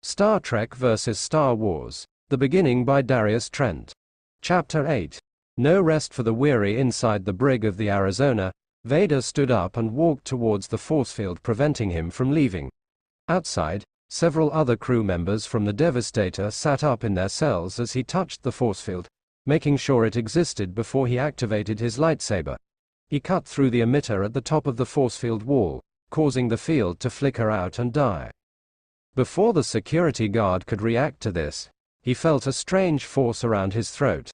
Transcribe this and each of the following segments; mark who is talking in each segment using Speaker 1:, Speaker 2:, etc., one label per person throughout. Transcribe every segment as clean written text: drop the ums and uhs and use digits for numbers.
Speaker 1: Star Trek vs. Star Wars. The Beginning by Darius Trent. Chapter 8. No rest for the weary. Inside the brig of the Arizona, Vader stood up and walked towards the force field, preventing him from leaving. Outside, several other crew members from the Devastator sat up in their cells as he touched the force field, making sure it existed before he activated his lightsaber. He cut through the emitter at the top of the force field wall, causing the field to flicker out and die. Before the security guard could react to this, he felt a strange force around his throat.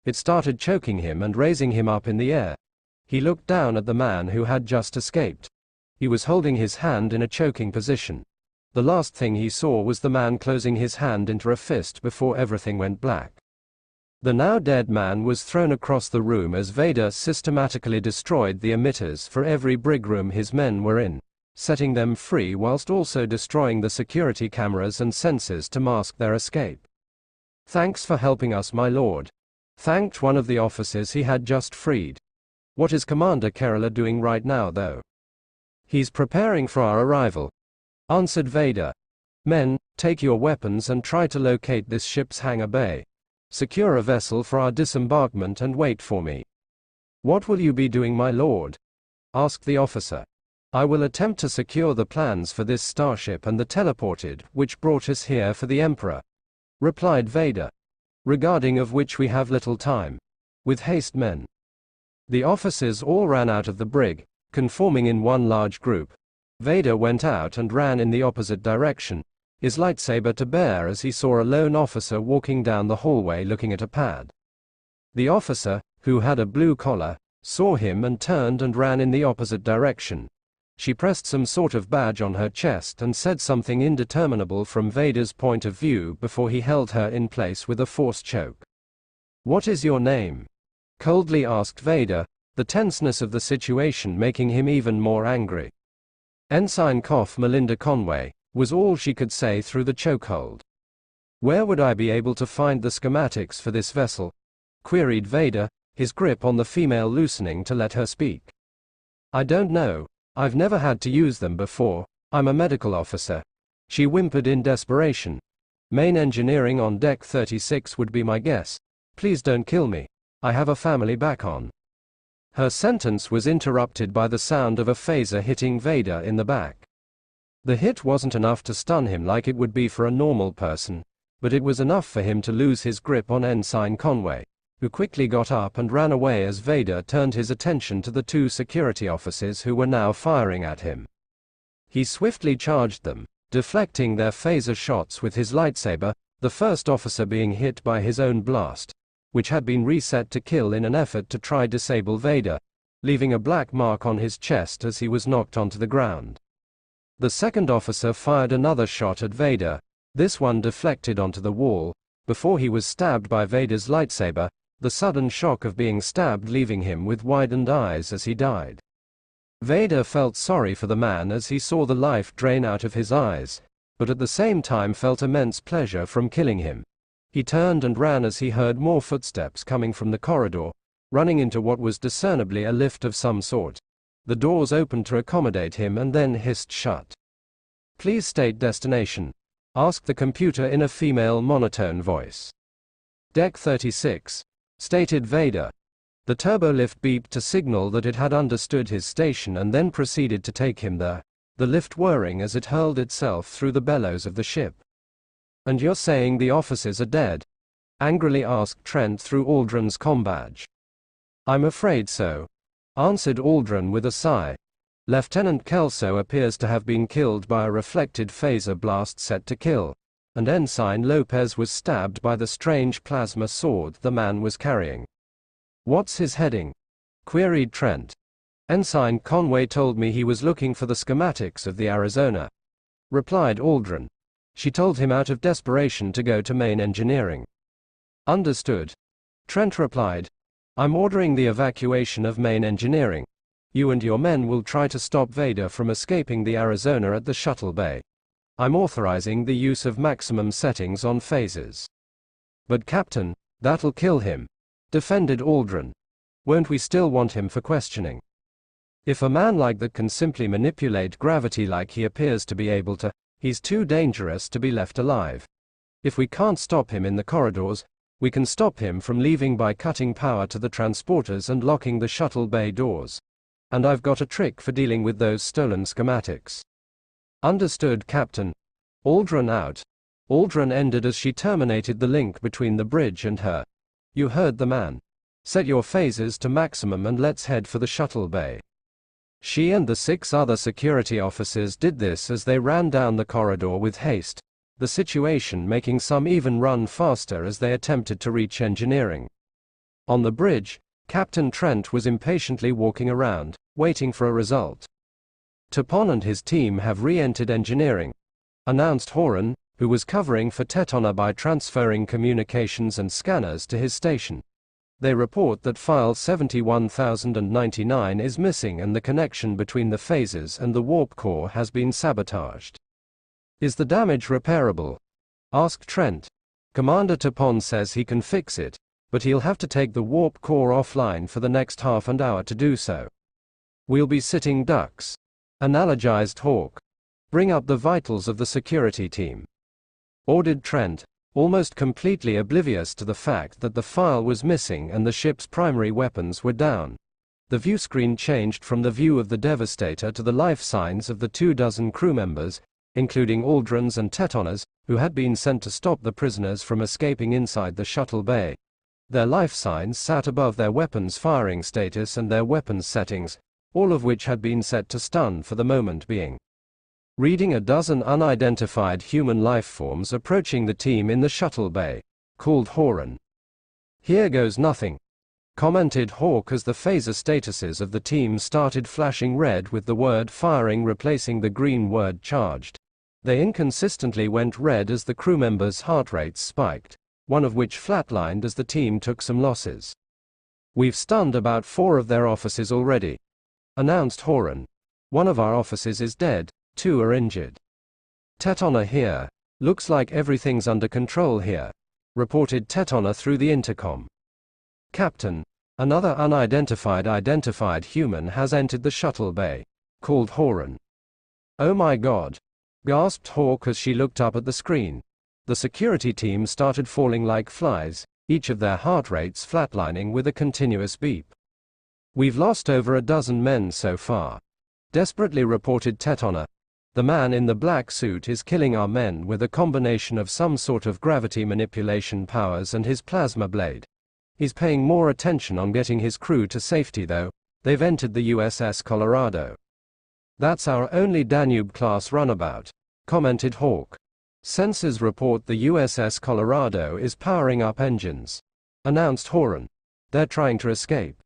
Speaker 1: It started choking him and raising him up in the air. He looked down at the man who had just escaped. He was holding his hand in a choking position. The last thing he saw was the man closing his hand into a fist before everything went black. The now dead man was thrown across the room as Vader systematically destroyed the emitters for every brig room his men were in, setting them free whilst also destroying the security cameras and sensors to mask their escape. "Thanks for helping us, my lord," thanked one of the officers he had just freed. "What is Commander Kerala doing right now, though?" "He's preparing for our arrival," answered Vader. "Men, take your weapons and try to locate this ship's hangar bay. Secure a vessel for our disembarkment and wait for me." "What will you be doing, my lord?" asked the officer. "I will attempt to secure the plans for this starship and the teleported, which brought us here for the Emperor," replied Vader. "Regarding of which we have little time. With haste, men." The officers all ran out of the brig, conforming in one large group. Vader went out and ran in the opposite direction, his lightsaber to bear as he saw a lone officer walking down the hallway looking at a pad. The officer, who had a blue collar, saw him and turned and ran in the opposite direction. She pressed some sort of badge on her chest and said something indeterminable from Vader's point of view before he held her in place with a force choke. "What is your name?" coldly asked Vader, the tenseness of the situation making him even more angry. "Ensign Melinda Conway," was all she could say through the chokehold. "Where would I be able to find the schematics for this vessel?" queried Vader, his grip on the female loosening to let her speak. "I don't know. I've never had to use them before. I'm a medical officer," she whimpered in desperation. "Main engineering on deck 36 would be my guess. Please don't kill me. I have a family back on." Her sentence was interrupted by the sound of a phaser hitting Vader in the back. The hit wasn't enough to stun him like it would be for a normal person, but it was enough for him to lose his grip on Ensign Conway, who quickly got up and ran away as Vader turned his attention to the two security officers who were now firing at him. He swiftly charged them, deflecting their phaser shots with his lightsaber, the first officer being hit by his own blast, which had been reset to kill in an effort to try disable Vader, leaving a black mark on his chest as he was knocked onto the ground. The second officer fired another shot at Vader, this one deflected onto the wall, before he was stabbed by Vader's lightsaber, the sudden shock of being stabbed leaving him with widened eyes as he died. Vader felt sorry for the man as he saw the life drain out of his eyes, but at the same time felt immense pleasure from killing him. He turned and ran as he heard more footsteps coming from the corridor, running into what was discernibly a lift of some sort. The doors opened to accommodate him and then hissed shut. "Please state destination," asked the computer in a female monotone voice. "Deck 36. Stated Vader. The turbolift beeped to signal that it had understood his station and then proceeded to take him there, the lift whirring as it hurled itself through the bellows of the ship. "And you're saying the officers are dead?" angrily asked Trent through Aldrin's comm badge. "I'm afraid so," answered Aldrin with a sigh. "Lieutenant Kelso appears to have been killed by a reflected phaser blast set to kill, and Ensign Lopez was stabbed by the strange plasma sword the man was carrying." "What's his heading?" queried Trent. "Ensign Conway told me he was looking for the schematics of the Arizona," replied Aldrin. "She told him out of desperation to go to main engineering." "Understood," Trent replied. "I'm ordering the evacuation of main engineering. You and your men will try to stop Vader from escaping the Arizona at the shuttle bay. I'm authorizing the use of maximum settings on phasers." "But Captain, that'll kill him," defended Aldrin. "Won't we still want him for questioning?" "If a man like that can simply manipulate gravity like he appears to be able to, He's too dangerous to be left alive. If we can't stop him in the corridors, we can stop him from leaving by cutting power to the transporters and locking the shuttle bay doors. And I've got a trick for dealing with those stolen schematics. Understood, Captain. Aldrin out. Aldrin ended as she terminated the link between the bridge and her. You heard the man. Set your phasers to maximum and let's head for the shuttle bay. She and the 6 other security officers did this as they ran down the corridor with haste, the situation making some even run faster as they attempted to reach engineering. On the bridge, Captain Trent was impatiently walking around, waiting for a result. Topon and his team have re-entered engineering, announced Horan, who was covering for Tetona by transferring communications and scanners to his station. They report that file 71099 is missing and the connection between the phasers and the warp core has been sabotaged. Is the damage repairable? Asked Trent. Commander Topon says he can fix it, but he'll have to take the warp core offline for the next half an hour to do so. We'll be sitting ducks. Analogized Hawk. Bring up the vitals of the security team. Ordered Trent, almost completely oblivious to the fact that the file was missing and the ship's primary weapons were down. The view screen changed from the view of the Devastator to the life signs of the 24 crew members, including Aldrin's and Tetona's, who had been sent to stop the prisoners from escaping inside the shuttle bay. Their life signs sat above their weapons firing status and their weapons settings, all of which had been set to stun for the moment being. Reading a dozen unidentified human life forms approaching the team in the shuttle bay, called Horan. Here goes nothing, commented Hawk as the phaser statuses of the team started flashing red with the word firing replacing the green word charged. They inconsistently went red as the crew members' heart rates spiked, one of which flatlined as the team took some losses. We've stunned about 4 of their officers already, announced Horan. One of our officers is dead. 2 are injured. Tetona here. Looks like everything's under control here, reported Tetona through the intercom. Captain, another identified human has entered the shuttle bay, called Horan. Oh my God, gasped Hawk as she looked up at the screen. The security team started falling like flies, each of their heart rates flatlining with a continuous beep. We've lost over a dozen men so far, desperately reported Tetona. The man in the black suit is killing our men with a combination of some sort of gravity manipulation powers and his plasma blade. He's paying more attention on getting his crew to safety though. They've entered the USS Colorado. That's our only Danube-class runabout, commented Hawk. Sensors report the USS Colorado is powering up engines, announced Horan. They're trying to escape.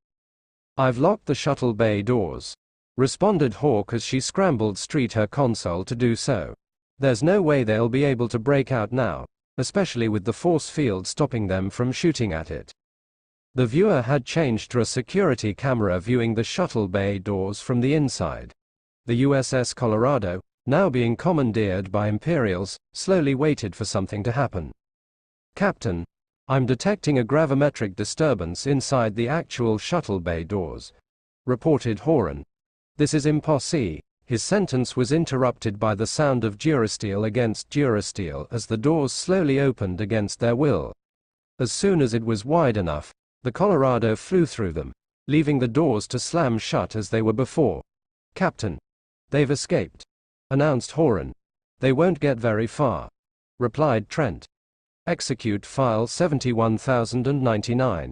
Speaker 1: I've locked the shuttle bay doors, responded Hawk as she scrambled straight her console to do so. There's no way they'll be able to break out now, especially with the force field stopping them from shooting at it. The viewer had changed to a security camera viewing the shuttle bay doors from the inside. The USS Colorado, now being commandeered by Imperials, slowly waited for something to happen. Captain, I'm detecting a gravimetric disturbance inside the actual shuttle bay doors, reported Horan. This is impossible. His sentence was interrupted by the sound of durasteel against durasteel as the doors slowly opened against their will. As soon as it was wide enough, the Colorado flew through them, leaving the doors to slam shut as they were before. Captain, they've escaped, announced Horan. They won't get very far, replied Trent. Execute file 71099.